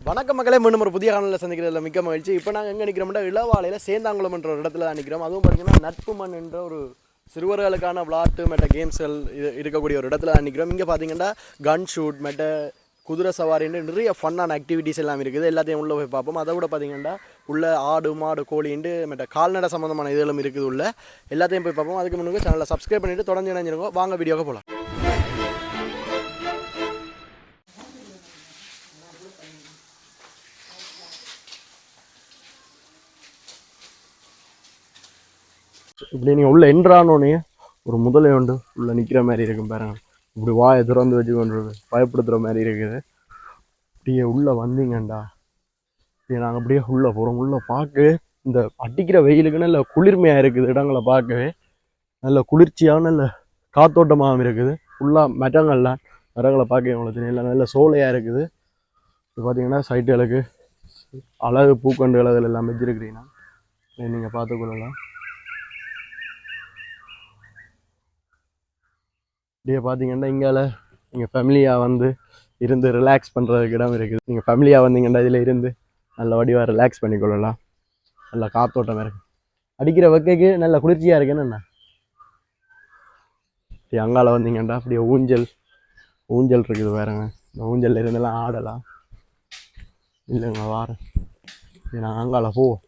வணக்க மக்களே, மீண்டும் ஒரு புதிய காணொலியில் சந்திக்கிறதுல மிக்க மகிழ்ச்சி. இப்போ நாங்கள் எங்கே நிற்கிறோம்னா இளவாலையில் சேந்தாங்குளம் என்ற ஒரு இடத்துல தான் நிற்கிறோம். அதுவும் பார்த்தீங்கன்னா நட்பு மண் என்ற ஒரு சிறுவர்களுக்கான விளையாட்டு மற்ற கேம்ஸ்கள் இருக்கக்கூடிய ஒரு இடத்துல தான் நிற்கிறோம். இங்கே பார்த்தீங்கன்னா கன் ஷூட் மற்ற குதிரை சவாரின்னு நிறைய ஃபன்னான ஆக்டிவிட்டீஸ் எல்லாம் இருக்குது. எல்லாத்தையும் உள்ளே போய் பார்ப்போம். அதை விட பார்த்தீங்கன்னா உள்ள ஆடு மாடு கோழின்ட்டு மற்ற கால்நடை சம்மந்தமான இதெல்லாம் இருக்குது. உள்ள எல்லாத்தையும் போய் பார்ப்போம். அதுக்கு முன்னாடி சேனலை சப்ஸ்கிரைப் பண்ணிவிட்டு தொடர்ந்து இணைஞ்சிருக்கோம். வாங்க வீடியோக்கு போகலாம். இப்படி நீங்கள் உள்ளே என்ட்ரானோடனே ஒரு முதலை உண்டு உள்ளே நிற்கிற மாதிரி இருக்கும் பாருங்க. இப்படி வாயை திறந்து வச்சு கொண்டு பயப்படுத்துகிற மாதிரி இருக்குது. அப்படியே உள்ளே வந்தீங்கண்டா அப்படியே நாங்கள் அப்படியே உள்ளே போகிறோம். உள்ளே பார்க்கவே இந்த அடிக்கிற வெயிலுக்கு நல்ல குளிர்மையாக இருக்குது. இடங்களை பார்க்கவே நல்ல குளிர்ச்சியாக நல்ல காத்தோட்டமாகவும் இருக்குது. ஃபுல்லாக மரங்கள்லாம் மரங்களை பார்க்க எவ்வளோ தெரியல, நல்ல சோலையாக இருக்குது. இப்போ பார்த்தீங்கன்னா சைட்டுகளுக்கு அழகு பூக்கண்டு அழகுகள் எல்லாம் வச்சிருக்கிறீங்கன்னா நீங்கள் பார்த்துக்கொள்ளலாம். இப்படியே பார்த்தீங்கன்னா இங்கால நீங்கள் ஃபேமிலியாக வந்து இருந்து ரிலாக்ஸ் பண்ணுறதுக்கு இடம் இருக்குது. நீங்கள் ஃபேமிலியாக வந்தீங்கன்னா இதில் இருந்து நல்ல வடிவாக ரிலாக்ஸ் பண்ணிக்கொள்ளலாம். நல்ல காத்தோட்டமாக இருக்குது. அடிக்கிற வைக்கைக்கு நல்ல குளிர்ச்சியாக இருக்குன்னு என்ன. இப்படி அங்கால வந்தீங்கன்னா அப்படியே ஊஞ்சல் இருக்குது வேறுங்க. இந்த ஊஞ்சல் இருந்தெல்லாம் ஆடலாம். இல்லைங்க வாரேன், நாங்கள் அங்கால போவோம்.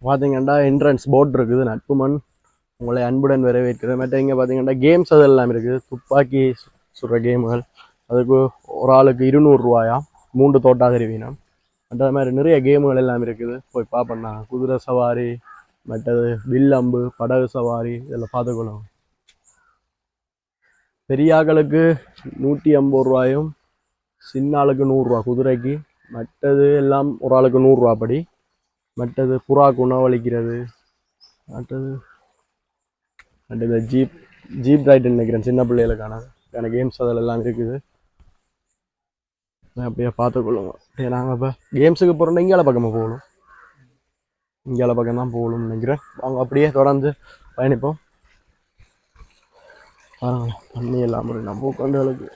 பார்த்தீங்கன்னா என்ட்ரன்ஸ் போர்ட் இருக்குது. நட்பு மண் உங்களை அன்புடன் வரவேற்கிறது. மற்ற இங்கே பார்த்தீங்கன்னா கேம்ஸ் அதெல்லாம் இருக்குது. துப்பாக்கி சுடுற கேமுகள், அதுக்கு ஒரு ஆளுக்கு 200 ரூபாயா 3 தோட்டா தெரிவினா. மற்ற மாதிரி நிறைய கேமுகள் எல்லாம் இருக்குது. போய் பார்ப்போம்னா குதிரை சவாரி, மற்றது வில்லம்பு, படகு சவாரி இதெல்லாம் பார்த்துக்கொள்ளும். பெரிய ஆக்களுக்கு 150 ரூபாயும், சின்ன ஆளுக்கு 100 ரூபா குதிரைக்கு. மற்றது எல்லாம் ஒரு ஆளுக்கு 100 ரூபா படி. மற்றது புறாக்கு உணவளிக்கிறது, மற்றது இந்த ஜீப் ரைடுன்னு நினைக்கிறேன் சின்ன பிள்ளைகளுக்கான கேம்ஸ் அதெல்லாம் இருக்குது. அப்படியே பார்த்துக்கொள்ளுங்க. அப்படியே நாங்கள் இப்போ கேம்ஸுக்கு போகிறோம்னா இங்கால பக்கமாக போகணும். இங்கால பக்கம் தான் போகணும்னு நினைக்கிறேன். அவங்க அப்படியே தொடர்ந்து பயணிப்போம். பாருங்களேன், தண்ணி இல்லாமல் நம்ம பூக்கண்டுகளுக்கு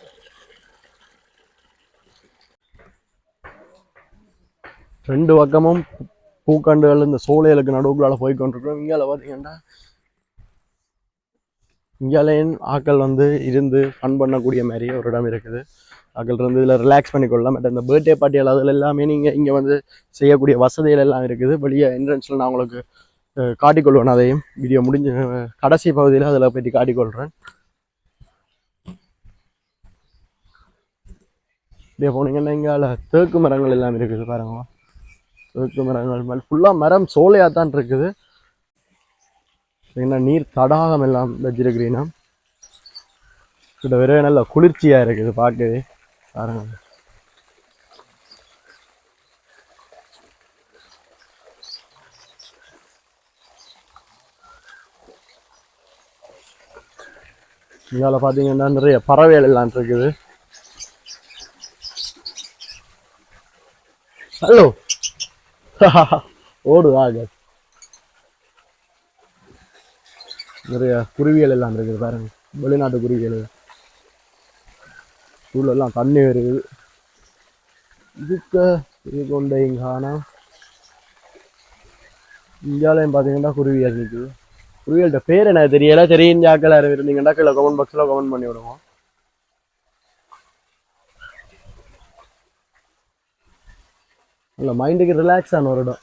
ரெண்டு பக்கமும் பூக்கண்டுகள் இந்த சோலைகளுக்கு நடுவுக்குள்ளால போய் கொண்டிருக்கிறோம். இங்கால பார்த்தீங்கன்னா இங்கேயும் ஆக்கள் வந்து இருந்து ஃபன் பண்ணக்கூடிய மாதிரி ஒரு இடம் இருக்குது. ஆக்கள் இருந்து இதில் ரிலாக்ஸ் பண்ணிக்கொள்ளலாம். பட் இந்த பர்த்டே பார்ட்டிகள் அதில் எல்லாமே நீங்கள் இங்கே வந்து செய்யக்கூடிய வசதிகள் எல்லாம் இருக்குது. வெளியே என்ட்ரன்ஸில் நான் உங்களுக்கு காட்டிக்கொள்வேன். அதையும் வீடியோ முடிஞ்ச கடைசி பகுதியில் அதில் பற்றி காட்டிக்கொள்கிறேன். இப்படியே போனீங்கன்னா இங்கால தேக்கு மரங்கள் எல்லாம் இருக்குது பாருங்களா. தேக்கு மரங்கள் மேலே ஃபுல்லாக மரம் சோலையாக தான் இருக்குது. என்ன நீர் தடாகம் எல்லாம் வச்சிருக்கிறீங்கன்னா கிட்ட வெறும் நல்ல குளிர்ச்சியாக இருக்குது பார்க்கவே. பாருங்க, இங்கால பார்த்தீங்கன்னா நிறைய பறவைகள் எல்லாம் இருக்குது. ஹலோ ஓடுவாங்க. நிறைய குருவிகள் எல்லாம் இருக்குது பாருங்க, வெளிநாட்டு குருவிகள். சூழலாம் தண்ணி வருது. இது கொண்ட இங்கானா இந்தியாலையும் பார்த்தீங்கன்னா குருவிகள் இருக்குது. குருவிகள்கிட்ட பேர் எனக்கு தெரியல. தெரியும் ஜாக்கள் யாரும் இருந்தீங்கன்னா கீழே கமெண்ட் பாக்ஸில் கமெண்ட் பண்ணி விடுவோம். இல்லை, மைண்டுக்கு ரிலாக்ஸ் ஆன ஒரு இடம்.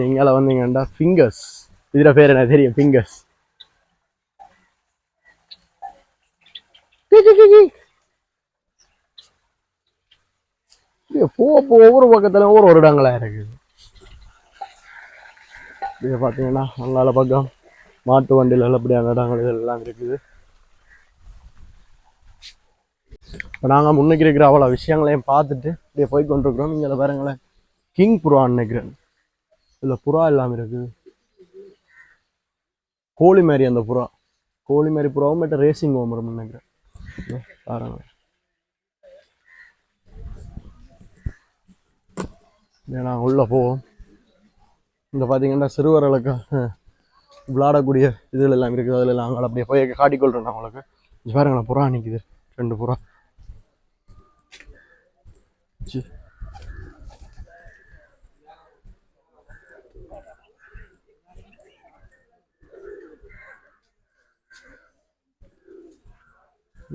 இங்கால வந்தீங்கன்னா ஃபிங்கர்ஸ், இதில் பேர் எனக்கு தெரியும், ஃபிங்கர்ஸ். ஒவ்வொரு பக்கத்துல ஒவ்வொரு இடங்களா இருக்குது. இதை பார்த்தீங்கன்னா அங்கால பக்கம் மாட்டு வண்டிகள் அப்படியான இடங்கள் இதெல்லாம் இருக்குது. இப்போ நாங்கள் முன்னுக்கு இருக்கிற அவ்வளோ விஷயங்களையும் பார்த்துட்டு இப்படியே போய் கொண்டிருக்கிறோம். இங்கே பாருங்களேன், கிங் புறான்னு நினைக்கிறேன். இதில் புறா எல்லாம் இருக்குது. கோழி மாதிரி அந்த புறா, கோழி மாதிரி புறாவும் பட் ரேசிங் ஓமரம் நினைக்கிறேன். பாருங்க, நாங்கள் உள்ளே போவோம். இங்கே பார்த்தீங்கன்னா சிறுவர்களுக்கு விளையாடக்கூடிய இதுகள் எல்லாம் இருக்குது. அதில் எல்லாம் அங்கே அப்படியே போய் காட்டிக்கொள்கிறேன் நான் உங்களுக்கு. பாருங்களேன், புறா நிற்குது. 2 புறா.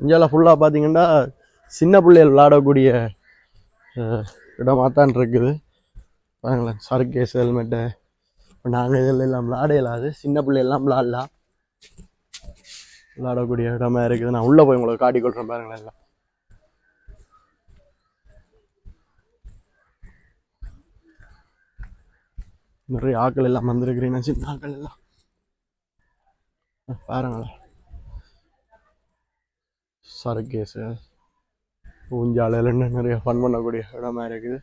இங்கெல்லாம் ஃபுல்லாக பார்த்தீங்கன்னா சின்ன பிள்ளைகள் விளையாடக்கூடிய இடமாக தான் இருக்குது. பாருங்களேன், சர்க்கேஸ் ஹெல்மெட்டு. இப்போ நாங்கள் இதில் எல்லாம் விளையாட இயலாது, சின்ன பிள்ளைகள்லாம் விளையாடக்கூடிய இடமா இருக்குது. நான் உள்ளே போய் உங்களுக்கு காட்டி கொடுறேன் பாருங்களேன். எல்லாம் நிறைய ஆக்கள் எல்லாம் வந்திருக்கிறீங்க, சின்ன ஆக்கள் எல்லாம் பாருங்களேன். சரக்கேஸு ஊஞ்சாலையில் நிறைய ஃபன் பண்ணக்கூடிய இடமா இருக்குது.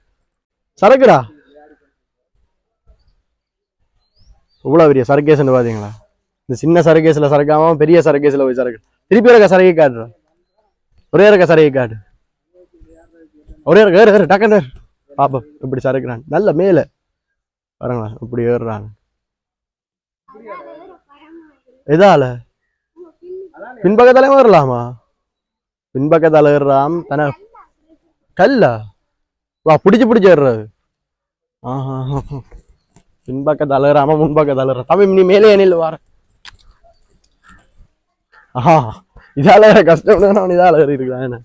சரக்குடா இவ்வளோ பெரிய சரக்கேஸ்ன்னு பார்த்தீங்களா? இந்த சின்ன சரக்கேஸில் சரக்காம பெரிய சரக்கேஸில் போய் சரக்கு. திருப்பி இருக்க சரக்கை காட்டுறேன். ஒரே இருக்க சரக்கை காட்டு. ஒரே இருக்க டக்குன்னு பாப்போம் இப்படி சரக்குறான். நல்ல மேலே பாருங்களா இப்படி ஏறுறாங்க. எதால பின்பக்கத்தாலே ஏறலாமா? பின்பக்கத்தால ஏறுறான் தானே. கல்லா வா பிடிச்சி ஏறுறது. ஆஹா, பின்பக்கத்தால ஏறாம முன்பக்கத்தால ஏற. தமிழ் நீ மேலே அணில் வார. ஆஹா, இதால கஷ்டம். நான் இதால ஏறி இருக்கிறேன். என்ன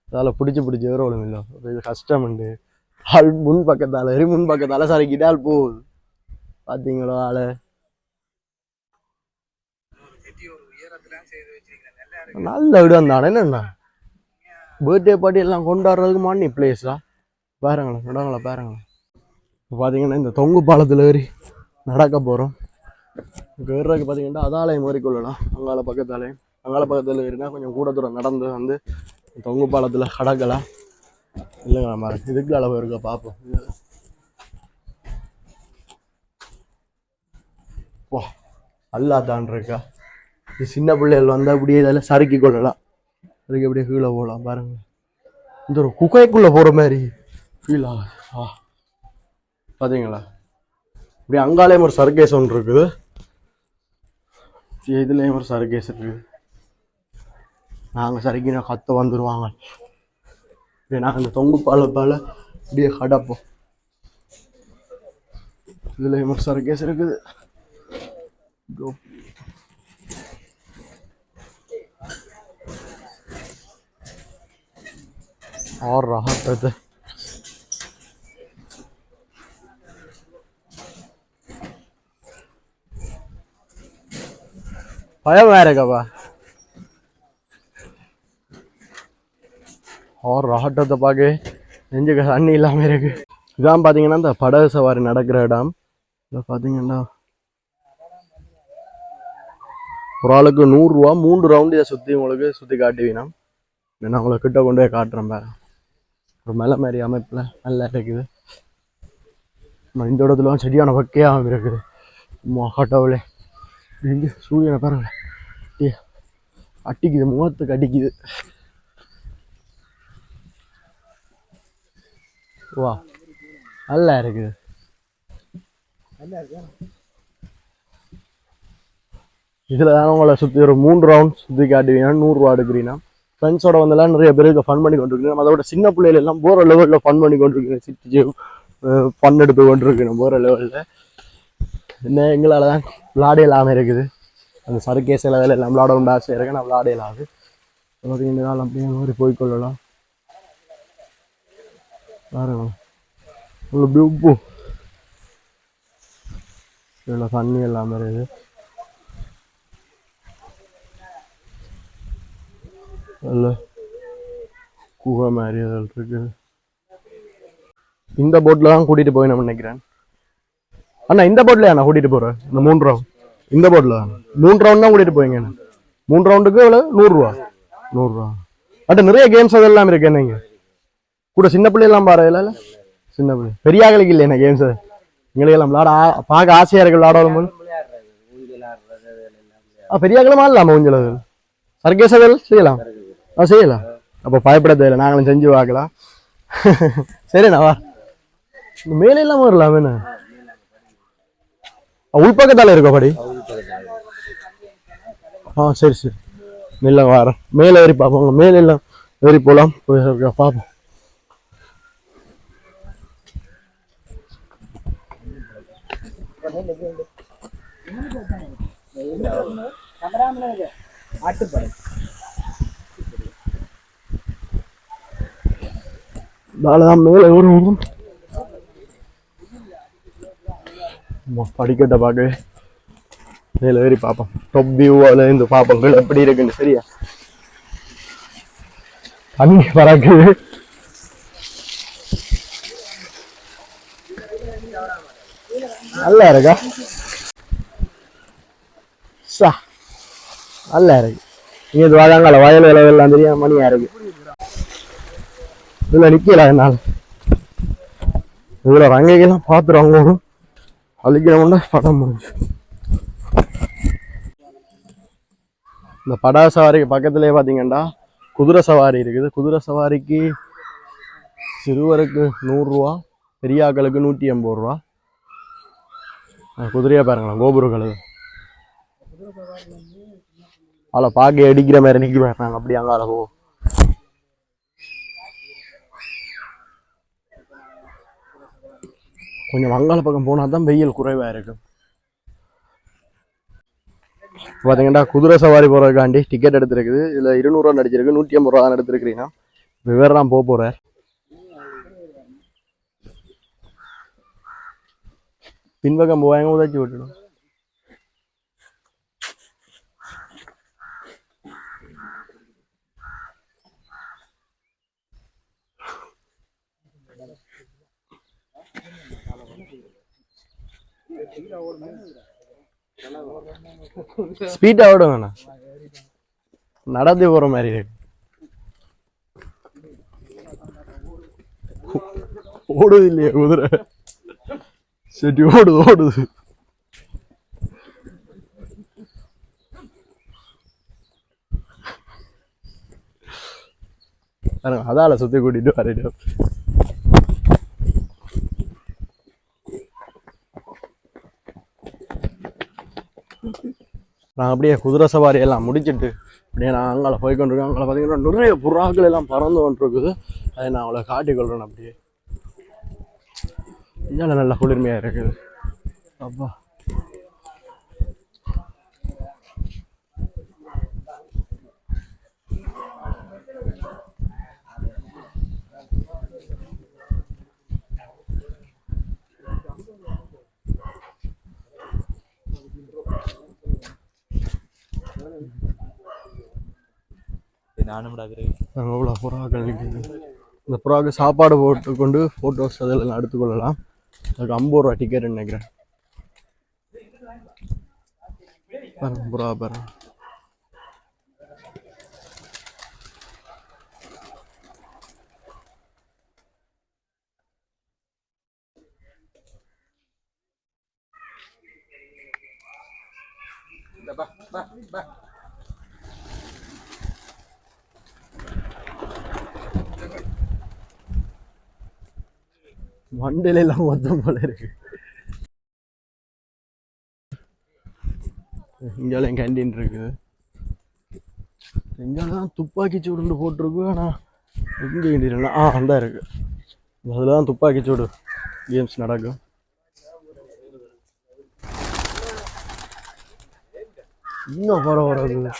இதால பிடிச்சி ஏறோடும் இல்லை, இது கஷ்டம் உண்டு. ஆள் முன்பக்கத்தால ஏறி முன்பக்கத்தால சரக்கிட்டால் போகுது. பார்த்தீங்களோ ஆளு நல்ல இடம் தானே. என்னண்ணா பர்த்டே பார்ட்டி எல்லாம் கொண்டாடுறதுக்கு மானி பிளேஸா பாருங்களேன். இடங்களா பாருங்களேன். இப்போ பார்த்தீங்கன்னா இந்த தொங்கு பாலத்தில் ஏறி நடக்க போகிறோம். ஏறுறதுக்கு பார்த்தீங்கன்னா அதாலையும் ஏறிக்கொள்ளலாம். அங்கால பக்கத்தில் ஏறினா கொஞ்சம் கூட தூரம் நடந்து வந்து தொங்கு பாலத்தில் கடக்கலாம். இல்லைங்க நம்ம இதுக்கு அளவு இருக்க பார்ப்போம். வா அல்லாதான் இருக்கா. இது சின்ன பிள்ளைகள் வந்தால் அப்படியே இதில் சறுக்கி கொள்ளலாம். சறுக்கி அப்படியே கீழே போகலாம் பாருங்க. இந்த ஒரு குகைக்குள்ளே போகிற மாதிரி ஃபீல் ஆகுது. பார்த்தீங்களா? இப்படி அங்காலேயும் ஒரு சர்க்கேஸ் ஒன்று இருக்குது, இதுலேயும் ஒரு சர்க்கேஸ் இருக்குது. நாங்கள் சறுக்கினா கத்த வந்துடுவாங்க. இப்படி நாங்கள் இந்த தொங்கு பாலப்பால் இப்படியே கடப்போம். இதுலேயும் ஒரு சர்க்கேஸ் இருக்குது. और राहत है. பயம் வேற இருக்கப்பா. और ராட்டத்தை பார்க்க நெஞ்சுக்கு தண்ணி இல்லாமல் இருக்கு. இதான் பார்த்தீங்கன்னா இந்த படகு சவாரி நடக்கிற இடம். இதில் பார்த்தீங்கன்னா ஒரு ஆளுக்கு 100 ரூபா. 3 ரவுண்டு இதை சுற்றி உங்களுக்கு சுற்றி காட்டுவீங்கன்னா நான் உங்களை கிட்ட கொண்டு போய் காட்டுறேன் பாரு. ஒரு மலை மாதிரி அமைப்பில் நல்லா இருக்குது. இந்த இடத்துல சரியான வக்கையாக இருக்குது. கடவுளே, இங்கே சூரியனை பாருங்க அட்டிக்குது, முகத்துக்கு அடிக்குது. வா நல்லா இருக்குது. இதில் தானே உங்களை சுற்றி ஒரு 3 ரவுண்ட் சுற்றி காட்டுவீங்கன்னா 100 ரூபா எடுக்கிறீங்கன்னா ஃப்ரெண்ட்ஸோட வந்தெல்லாம் நிறைய பேருக்கு ஃபன் பண்ணி கொண்டிருக்கணும். அதோட சின்ன பிள்ளைகள் எல்லாம் போகிற லெவலில் ஃபன் பண்ணி கொண்டிருக்கேன். சிட்டி ஃபன் எடுத்து கொண்டிருக்கணும் போகிற லெவலில். என்ன எங்களால் தான் விளையாட இல்லாமல் இருக்குது. அந்த சர்க்கேஸ் எல்லாம் விளையாட உண்டு ஆசை இருக்கு. நான் விளையாட இல்லாது. பார்த்தீங்கன்னா அப்படியே மாதிரி போய்கொள்ளலாம். பாருங்க அப்படி உப்பு இதில் தண்ணி எல்லாமே இருக்குது. நல்ல குகை மாதிரி இருக்குது. இந்த போட்டில் தான் கூட்டிகிட்டு போய் நான் நினைக்கிறேன். அண்ணா இந்த போட்டில் நான் கூட்டிகிட்டு போகிறேன். இந்த 3 ரவுண்ட் இந்த போட்டில் தான் 3 ரவுண்ட் தான் கூட்டிகிட்டு போய்ங்க. 3 ரவுண்டுக்கு எவ்வளோ? 100 ரூபா. 100 ரூபா. அட்ட நிறைய கேம்ஸ் அதெல்லாம் இருக்கு. என்னங்க கூட சின்ன பிள்ளைலாம் பாரு. இல்லை சின்ன பிள்ளை பெரியாக்களுக்கு இல்லை என்ன கேம்ஸ். எங்களுக்கெல்லாம் விளாட பார்க்க ஆசையாக இருக்கு. விளாடாலும் போது பெரியாக்களும் ஆடலாமா ஊஞ்சல் சர்க்கேஸ் அதெல்லாம் செய்யலாம். செய்யலாம். அப்போ பயப்பட தேவையில்லை, நாங்களும் செஞ்சு பார்க்கலாம். சரிண்ணா வா. மேலே இல்லாம வரலாம். என்ன உள்பக்கத்தால இருக்கா படி? சரி சரி. இல்லை வரேன் மேலே ஏறி பார்ப்போங்க மேலே எல்லாம் ஏறி போகலாம் போய் பார்ப்போம். தான் மேலே ஏறுவோம். படிக்கட்டை பார்க்க மேலே ஏறி பார்ப்போம். டாப் வியூவில் இருந்து பார்ப்போம் எப்படி இருக்குன்னு. சரியா தண்ணி பறக்குது. நல்லா இருக்கா? சா நல்லா இருக்கு. இங்கே வாழாங்கல வயல் விளைவெல்லாம் தெரியாம மணியா இருக்கு. இதுல நிக்கல என்னால். இதுல ரங்கைக்கெல்லாம் பாத்துருவாங்க அழிக்கிறோம்னா படம் முடிஞ்சு. இந்த படா சவாரிக்கு பக்கத்துலேயே பார்த்தீங்கன்னா குதிரை சவாரி இருக்குது. குதிரை சவாரிக்கு சிறுவருக்கு 100 ரூபா, பெரியாக்களுக்கு 180 ரூபா. குதிரையா பாருங்களா கோபுரங்கள் அதில் பார்க்க அடிக்கிற மாதிரி நிற்க பாருங்க. அப்படி அங்கால போ கொஞ்சம் வங்காள பக்கம் போனால் தான் வெயில் குறைவாக இருக்கும். பார்த்தீங்கன்னா குதிரை சவாரி போகிறதுக்காண்டி டிக்கெட் எடுத்துருக்குது. இதில் 200 ரூபா நடிச்சிருக்கு, 150 ரூபா தான் எடுத்துருக்கிறீங்கன்னா விவரம் தான் போகிறார். பின்பக்கம் போவாங்க உதச்சி விட்டுடும். ஸ்பீடா ஓடுங்கண்ணா, நடந்து போற மாதிரி இருக்கு. ஓடுது இல்லையா குதிரை? சரி ஓடுது ஓடுது. அதால சுத்தி கூட்டிட்டு வரட்டும். நாங்கள் அப்படியே குதிரை சவாரி எல்லாம் முடிச்சுட்டு அப்படியே நான் அங்கே போய்கொண்டிருக்கேன். அங்கே பார்த்தீங்கன்னா நிறைய புறாக்கள் எல்லாம் பறந்து கொண்டிருக்குது. அதை நான் அவளை காட்டிக்கொள்கிறேன். அப்படியே இங்கே நல்லா குளிர்மையாக இருக்குது. அப்பா எவ்வளோ புறாக்கள் நிற்குது. இந்த புறாவுக்கு சாப்பாடு போட்டு கொண்டு ஃபோட்டோஸ் அதெல்லாம் எடுத்துக்கொள்ளலாம். அதுக்கு 50 ரூபா டிக்கெட் நினைக்கிறேன். பாருங்க புறா பாருங்க. மண்டையில எல்லாம் மொத்தம் போல இருக்கு. இங்கெல்லாம் கேண்டீன் இருக்குது. இங்கெல்லாம் துப்பாக்கி சூடு போட்டிருக்கு. ஆனால் எங்கே கேண்டீன் அந்த இருக்கு. அதில் தான் துப்பாக்கி சூடு கேம்ஸ் நடக்கும். இன்னும் பரவாயில்ல.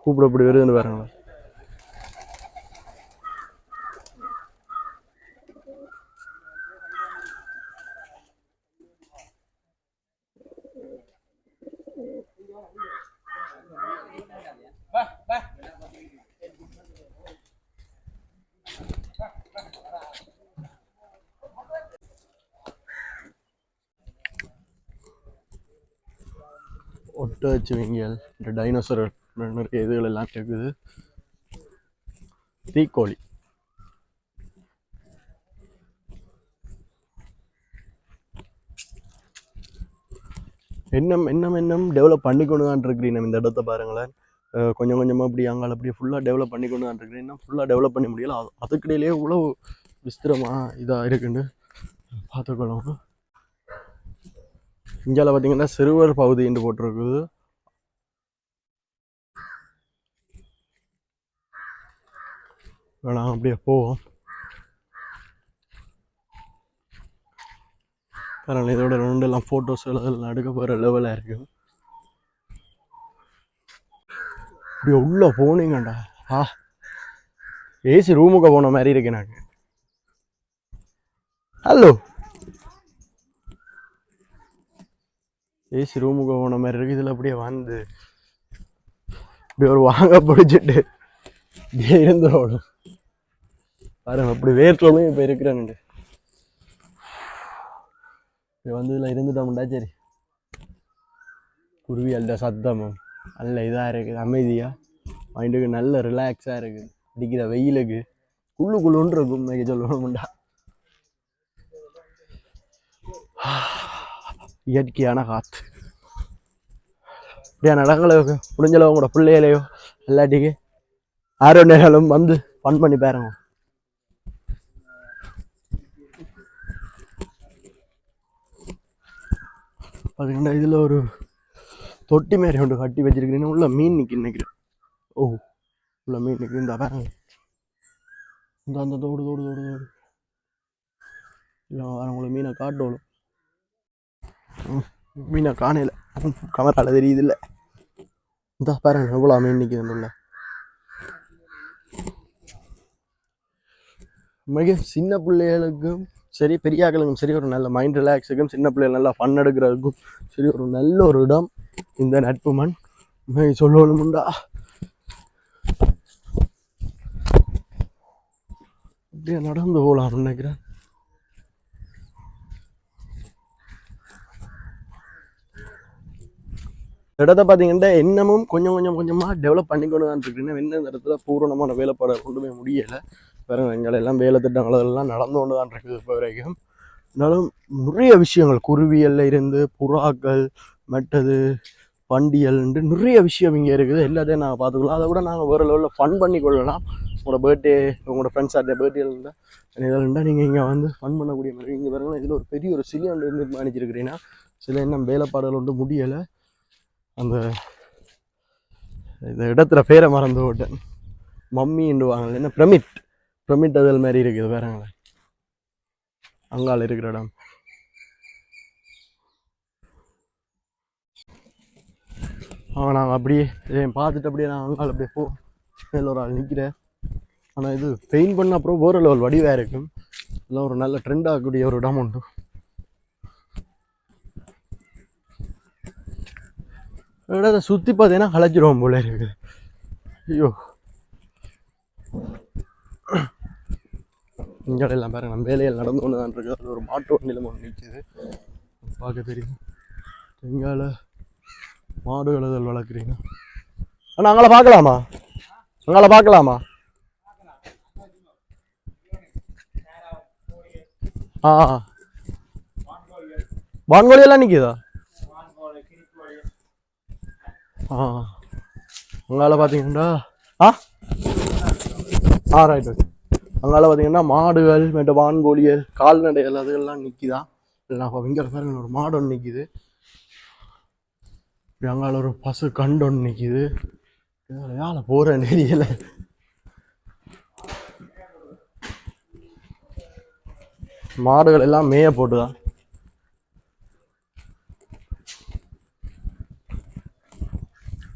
கூப்பிட அப்படி வருதுன்னு பாருங்களா. ஒட்ட வச்சுவீங்கள் இந்த டைனோசர் நிறைய இதுகள் எல்லாம் இருக்குது. தீக்கோழி இன்னும் டெவலப் பண்ணிக்கொண்டு தான் இருக்கிறீங்க. இந்த இடத்த பாருங்களேன். கொஞ்சம் கொஞ்சமாக அப்படி அங்கே அப்படியே ஃபுல்லாக டெவலப் பண்ணி கொண்டு தான் இருக்கிறேன். இன்னும் ஃபுல்லாக டெவலப் பண்ண முடியல. அதுக்கிடையிலேயே இவ்வளோ விஸ்திரமாக இதாக இருக்குன்னு பார்த்துக்கொள்ளணும். இந்தியாவில் பார்த்தீங்கன்னா சிறுவர் பகுதி என்று போட்டிருக்குது. வேணாம் அப்படியே போவோம். காரணம் இதோட ரெண்டெல்லாம் ஃபோட்டோஸ் எல்லாம் எடுக்க போகிற லெவலாக இருக்கு. இப்படி உள்ள போனீங்கண்டா ஏசி ரூமுக்கு போன மாதிரி இருக்கு எனக்கு. ஹலோ, ஏசி ரூமுக்கு போன மாதிரி இருக்கு. இதில் அப்படியே வந்து இப்படி ஒரு வாங்க பிடிச்சிட்டு இப்படியே இருந்துடும் பாருங்க. அப்படி வேர்க்கலும் இப்போ இருக்கிறேன்னு இப்போ வந்து இதில் இருந்துட்டோம்டா. சரி, குருவி அல்ல சத்தமும் நல்ல இதாக இருக்குது, அமைதியாக மைண்டுக்கு நல்ல ரிலாக்ஸாக இருக்குது. அடிக்கிற வெயிலுக்கு குள்ளுக்குள்ளுன்னு இருக்கும் மேய்க்க சொல்லணும்டா. இயற்கையான காற்று இப்படியா நடங்களை முடிஞ்சளவு உங்களோட பிள்ளைகளையோ எல்லாட்டிக்கு ஆரோ நேரம் வந்து ஃபன் பண்ணி பாருங்க. அதுக்குண்டா இதில் ஒரு தொட்டி மாரி ஒன்று கட்டி வச்சிருக்கிறீங்க. உள்ள மீன் நிற்கிறேன். ஓ, உள்ள மீன் நிற்கிது. இந்த பாருங்க, இந்த அந்த தோடு தோடு தோடு தோடு இல்லை உங்களுக்கு மீனை காட்டணும். மீனை காணையில கமரால தெரியுது இல்லை. இந்த பாருங்க எவ்வளோ மீன் நிற்கிது உள்ள. மிக சின்ன பிள்ளைகளுக்கும் சரி பெரியாக்களுக்கும் சரி ஒரு நல்ல மைண்ட் ரிலாக்ஸுக்கும் சின்ன பிள்ளைகள் நல்லா ஃபன் எடுக்கிறதுக்கும் சரி ஒரு நல்ல ஒரு இடம் இந்த நட்பு மண். சொல்லணும்டா அப்படியே நடந்து போகலாம் நினைக்கிறேன். இடத்தை பார்த்தீங்கன்னா இன்னமும் கொஞ்சம் கொஞ்சமாக டெவலப் பண்ணிக்கொண்டு தான் இருக்குன்னா என்ன இந்த இடத்துல பூரணமான வேலைப்பாடு கொண்டு போய் முடியலை. வேறு எங்களெல்லாம் வேலை திட்டங்களெல்லாம் நடந்து கொண்டு தான் இருக்குது இப்போ வரைக்கும். இருந்தாலும் நிறைய விஷயங்கள் குருவியல்ல இருந்து புறாக்கள் மற்றது வண்டியல்ன்ட்டு நிறைய விஷயம் இங்கே இருக்குது. எல்லாத்தையும் நாங்கள் பார்த்துக்கலாம். அதை விட நாங்கள் வேறு லெவலில் ஃபன் பண்ணி கொள்ளலாம். உங்களோட பர்த்டே, உங்களோட ஃப்ரெண்ட்ஸ் ஆகிட்ட பர்த்டே இருந்தால் இதெல்லாம் நீங்கள் இங்கே வந்து ஃபன் பண்ணக்கூடிய மாதிரி. இங்கே பாருங்கள், இதில் ஒரு பெரிய ஒரு சிலை ஒன்று நிர்மாணிச்சிருக்கிறீங்கன்னா சில இன்னும் வேலைப்பாடுகள் ஒன்று முடியலை. அந்த இந்த இடத்துல பேரை மறந்து விட்டேன். மம்மின்னு வாங்கல, என்ன பிரமிட் அதில் மாதிரி இருக்குது பாருங்களேன். அங்கால இருக்கிற இடம் நாங்கள் அப்படியே பார்த்துட்டு அப்படியே நான் அங்கால அப்படியே மேல ஒரு ஆள் நிற்கிறேன். ஆனால் இது பெயிண்ட் பண்ண அப்புறம் வேறு லெவல் வடிவாக இருக்கும். இதெல்லாம் ஒரு நல்ல ட்ரெண்ட் ஆகக்கூடிய ஒரு இடம் உண்டு. இடத்தை சுற்றி பார்த்தீங்கன்னா களைச்சிடுவோம் போல இருக்குது. ஐயோ, இங்கே எல்லாம் பாருங்க, நம்ம வேலையில் நடந்து கொண்டு தான் இருக்குது. அது ஒரு மாட்டு வண்டியில் ஒன்று நிற்கிது, பார்க்க தெரியும். எங்கால மாடுகள் அதில் வளர்க்குறீங்க. ஆனால் அங்கே பார்க்கலாமா? அங்கால பார்க்கலாமா? வான்கோழி எல்லாம் நிற்கிதா? அங்கால பார்த்தீங்கன்னா ரைட் ஓகே. அங்கால பார்த்தீங்கன்னா மாடுகள் மற்ற வான்கோழிகள் கால்நடைகள் அதுகள்லாம் நிற்கிதான். இல்லை இங்கே பாருங்க, ஒரு மாடு ஒன்று நிற்கிது. அங்கால ஒரு பசு கண்டு ஒன்று நிற்கிது. யாழ போகிறேன்னு தெரியல. மாடுகள் எல்லாம் மேய போட்டுதான்.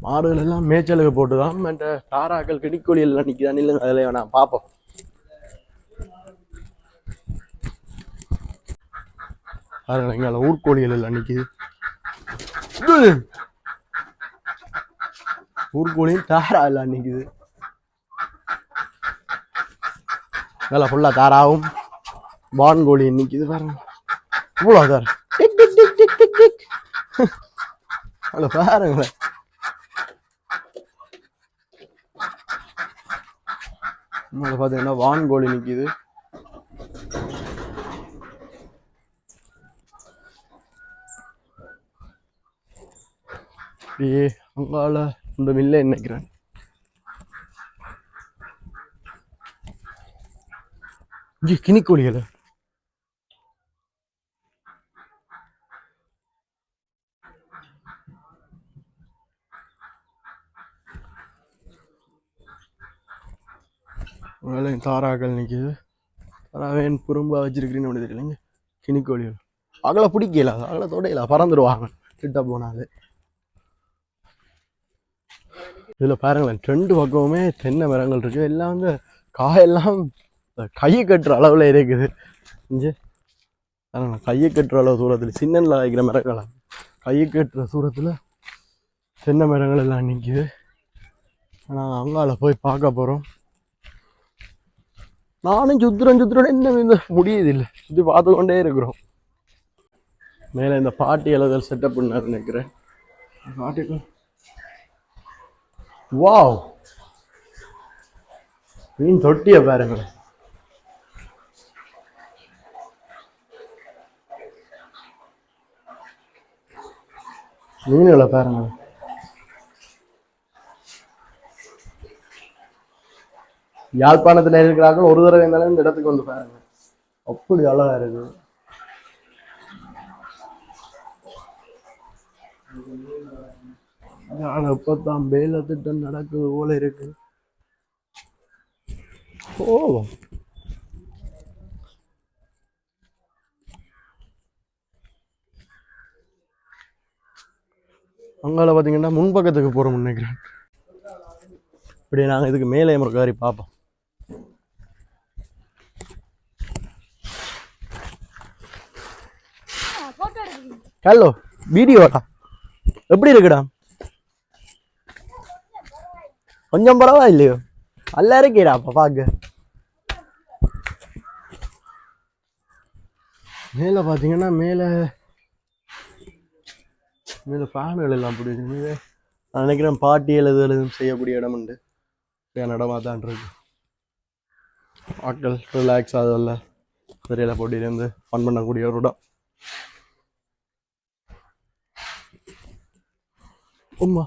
மாடுகள் எல்லாம் மேய்ச்சலுக்கு போட்டுதான். மற்ற தாராக்கள் கிடிக்கோழி எல்லாம் நிற்கிதான். இல்லைங்க, அதில் வேணாம் பார்ப்போம். எங்களை ஊர்கோழிகள் எல்லாம் நிற்கிது. ஊர்கோழியும் தாரா எல்லாம் நிற்கிது. நல்லா ஃபுல்லாக தாராவும் வான்கோழி நிற்கிது பாருங்க. இவ்வளோ தார் அதில் பாருங்களேன். பார்த்தீங்கன்னா வான்கோழி நிற்கிது. அப்படியே அங்கால இந்த மில்லை நினைக்கிறேன். இங்கே கினிக்கோழிகள் தாராக்கள் நிற்கிது. தாராவேன் குறும்பா வச்சிருக்கிறீன்னு அப்படி தெரியலைங்க. கினிக்கோழிகள் அகலை பிடிக்கல, அகலை தொடையில பறந்துடுவாங்க கிட்ட போனாலே. இதில் பாருங்களேன், ரெண்டு பக்கமுமே தென்னை மரங்கள் இருக்கு. எல்லாம் வந்து காயெல்லாம் கையை கட்டுற அளவில் இருக்குது. இங்கே கையை கட்டுற அளவு தூரத்தில் சின்னன்ல வைக்கிற மரங்களாம் கையை கட்டுற தூரத்தில் தென்னை மரங்கள் எல்லாம் நிற்குது. ஆனால் அங்கால போய் பார்க்க போகிறோம். நானும் சுத்துறேன் இன்னும் இந்த முடியுது இல்லை, சுற்றி பார்த்து கொண்டே இருக்கிறோம். மேலே இந்த பாட்டி எழுதல் செட்டப் பண்ணாரு நினைக்கிறேன். பாட்டிக்கு வாவ், மீன் தொட்டிய பாருங்க. மீன்களை பாருங்க. யாழ்ப்பாணத்தில் இருக்கிறார்கள், ஒரு தடவை இருந்தாலும் இந்த இடத்துக்கு வந்து பாருங்க, அப்படி அழகா இருக்கு. எப்பதான் வேலை திட்டம் நடக்குது போல இருக்கு. ஓ, அங்கால பாத்தீங்கன்னா முன்பக்கத்துக்கு போறோம் நினைக்கிறேன். இப்படி நாங்க இதுக்கு மேலே முறைக்காரி பார்ப்போம். ஹலோ, வீடியோடா எப்படி இருக்குடா? கொஞ்சம் பரவாயில்லையோ, நல்லா இருக்கேடா அப்ப பாக்க. மேல பாத்தீங்கன்னா மேல மேல ஃபேன்கள் எல்லாம் அப்படி இருக்கு. நான் நினைக்கிறேன் பாட்டி எழுதும் செய்யக்கூடிய இடம் உண்டு. இடமா தான் இருக்கு. ஆட்கள் ரிலாக்ஸ் ஆகுதில்ல, தெரியல போட்டியிலேருந்து ஃபன் பண்ணக்கூடிய ஒரு இடம். உமா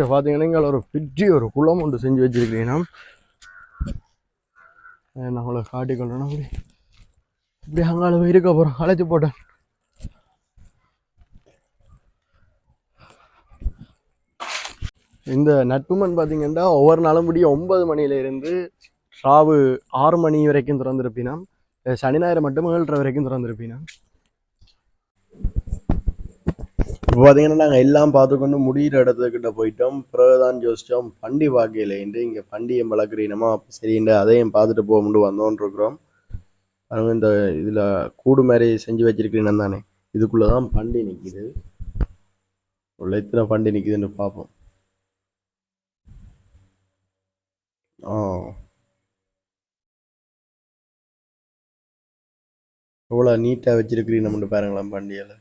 பார்த்தீங்கன்னா இங்கே ஒரு பெரிய ஒரு குளம் ஒன்று செஞ்சு வச்சிருக்கீங்கன்னா, நான் உங்களை காட்டிக்கொள்ளணும். அப்படி இப்படி அங்கால இருக்க போகிறோம், அழைச்சி போட்டேன். இந்த நட்புமன் பார்த்தீங்கன்னா ஒவ்வொரு நாளும் முடிய 9 மணியிலிருந்து ராவு 6 மணி வரைக்கும் திறந்துருப்பினா, சனி ஞாயிறு மட்டும் 7:30 வரைக்கும் திறந்துருப்பினா. இப்போ பார்த்தீங்கன்னா நாங்கள் எல்லாம் பார்த்துக்கொண்டு முடிகிற இடத்துக்கிட்ட போயிட்டோம். பிறகுதான் யோசித்தோம் பண்டி பார்க்கலைன்ட்டு. இங்கே பண்டியம் வளர்க்குறீனமா, சரிண்டு அதையும் பார்த்துட்டு போகும்போது வந்தோன்ட்ருக்குறோம். அவங்க இந்த இதில் கூடு மாதிரி செஞ்சு வச்சிருக்கிறீன்னு தானே, இதுக்குள்ளே தான் பண்டி நிற்கிது. உள்ள எத்தனை பண்டி நிற்கிதுன்னு பார்ப்போம். எவ்வளோ நீட்டாக வச்சிருக்கிறீங்க நம்மட்டு பாருங்களேன். பண்டிகையில்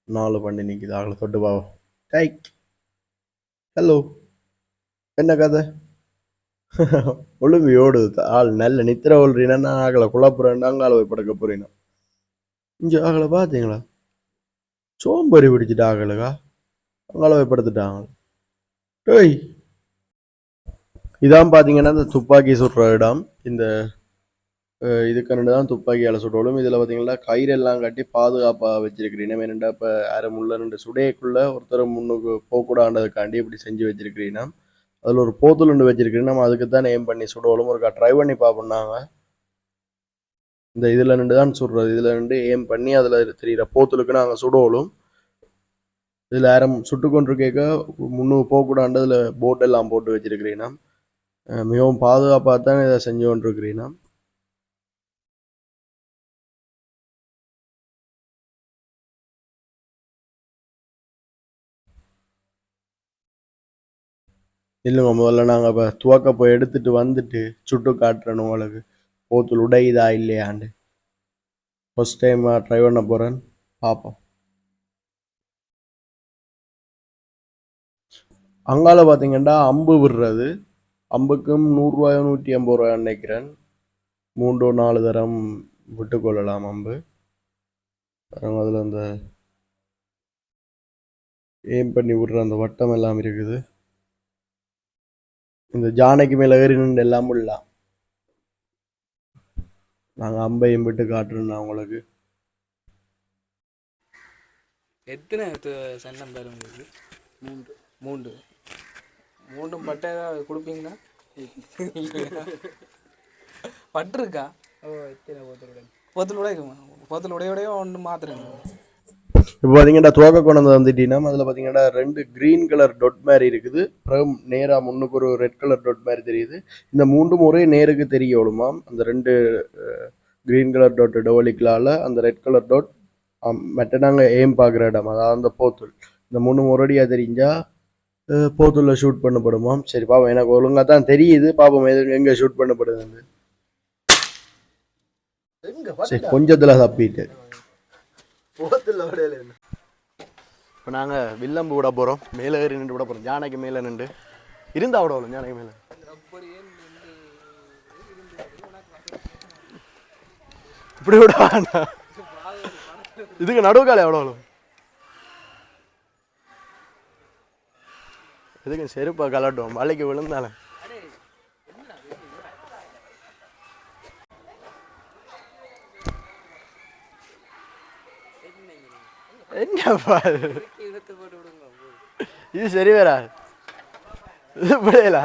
4 பண்டி நிற்கிது. ஆகலை தொட்டு பாவம். டைக், ஹலோ, என்ன கதை? ஒழுங்கு ஓடுது ஆள், நல்ல நித்திர ஓடுறீன்னா ஆகலை குழப்புறேன்னா அங்கால போய் படுக்க போறீங்கன்னா. இங்கே ஆகலை பார்த்தீங்களா, சோம்பறி பிடிச்சிட்டு ஆகலுக்கா அங்கால போய் படுத்துட்டாங்க. டேய், இதான் பார்த்தீங்கன்னா இந்த துப்பாக்கி சுடுற இடம். இந்த இதுக்கு தான் துப்பாக்கியால் சுடலும். இதில் பார்த்தீங்கன்னா கயிறெல்லாம் கட்டி பாதுகாப்பாக வச்சிருக்கிறீங்க. வேணுண்டா இப்போ அரை முள்ள 2 சுடையக்குள்ளே ஒருத்தர் முன்னுக்கு போகக்கூடாதுக்காண்டி இப்படி செஞ்சு வச்சிருக்கிறீங்கன்னா, அதில் ஒரு போத்தல் ஒன்று வச்சிருக்கிறீங்க. நம்ம அதுக்கு தான் ஏம் பண்ணி சுடலும். ஒருக்கா ட்ரை பண்ணி பார்ப்போம்னாங்க. இந்த இதில் நின்று தான் சுடுறது. இதில் நின்று ஏம் பண்ணி அதில் தெரிகிற போத்தலுக்கு நாங்கள் சுடலும். இதில் யாரும் சுட்டு கொண்டு கேட்க முன்னுக்கு போகக்கூடாது இதில் போட்டெல்லாம் போட்டு வச்சிருக்கிறீங்கன்னா, மிகவும் பாதுகாப்பாக தான் இதை செஞ்சு கொண்டிருக்கிறீங்கன்னா. இல்லைங்க, முதல்ல நாங்கள் இப்போ துவக்க போய் எடுத்துட்டு வந்துட்டு சுட்டு காட்டுறேன்னு உங்களுக்கு, போத்தல் உடையுதா இல்லையாண்டு. ஃபர்ஸ்ட் டைம் ட்ரை பண்ண போகிறேன், பார்ப்போம். அங்கால பார்த்தீங்கன்னா அம்பு விடுறது, அம்புக்கும் 100 ரூபாயோ 150 ரூபாய் நினைக்கிறேன். 3-4 தரம் விட்டுக்கொள்ளலாம் அம்பு. அதில் அந்த ஏம் பண்ணி விடுற அந்த வட்டம் எல்லாம் இருக்குது. இந்த ஜானைக்கு மேலே ஏறி நின்று எல்லாம் விடலாம். நாங்கள் அம்பையும் விட்டு காட்டுறோம் உங்களுக்கு. எத்தனை சன்னம் பேர் உங்களுக்கு? 3 3 பட்டை ஏதாவது கொடுப்பீங்களா? பட்டு இருக்கா? ஓ எத்தனை போத்தல் உடையோடையோ ஒன்று மாத்திரங்க. இப்போ பார்த்தீங்கன்னா துவக்க கொண்டு வந்துட்டீங்கன்னா அதில் பார்த்தீங்கன்னா 2 க்ரீன் கலர் டொட் மாதிரி இருக்குது. அப்புறம் நேராக முன்னுக்கு ஒரு ரெட் கலர் டொட் மாதிரி தெரியுது. இந்த 3 ஒரே நேருக்கு தெரியணுமாம். அந்த 2 க்ரீன் கலர் டொட் டொவலிக்கலால் அந்த ரெட் கலர் டொட் மற்ற நாங்கள் எய்ம் பார்க்குற இடம், அதாவது அந்த போத்தூள். இந்த 3 ஒரடியாக தெரிஞ்சால் போத்தூளில் ஷூட் பண்ணப்படுமாம். சரி பாப்போம், எனக்கு ஒழுங்காக தான் தெரியுது. பாப்போம் எங்கே ஷூட் பண்ணப்படுதுன்னு. சரி கொஞ்சத்தில் தப்பிட்டு இப்போ நாங்கள் வில்லம்பு விட போகிறோம். மேலே ஏறி நின்று விட போகிறோம். யானைக்கு மேலே நின்று இருந்தா விடவும் யானைக்கு மேலே இப்படி விட இதுக்கு நடுவுக்கால எவ்வளோ இதுக்கு செருப்பா கலட்டும் மலைக்கு விழுந்தாலும். என்னப்பா இது சரி வேறா? இது பிள்ளைல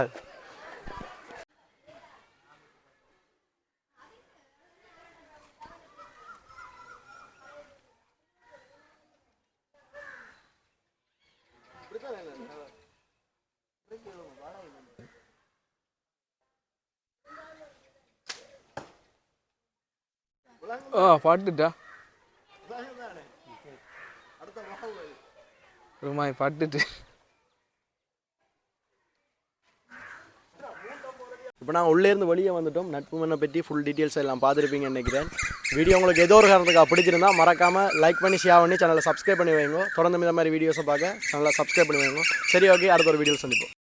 பட்டுட்டா ரூமாய் பட்டுட்டு. இப்போ நாங்கள் உள்ளேருந்து வெளியே வந்துட்டோம். நட்பு மண்ணை பற்றி ஃபுல் டீட்டெயில்ஸ் எல்லாம் பார்த்துருப்பீங்கன்னு நினைக்கிறேன். வீடியோ உங்களுக்கு ஏதோ ஒரு காரணத்துக்கு பிடிச்சிருந்தா மறக்காமல் லைக் பண்ணி ஷேர் பண்ணி சேனலை சப்ஸ்கிரைப் பண்ணி வைங்க. தொடர்ந்து இந்த மாதிரி வீடியோஸை பார்க்க சேனலை சப்ஸ்கிரைப் பண்ணி வைங்க. சரி, ஓகே, அடுத்த ஒரு வீடியோ சந்திப்போம்.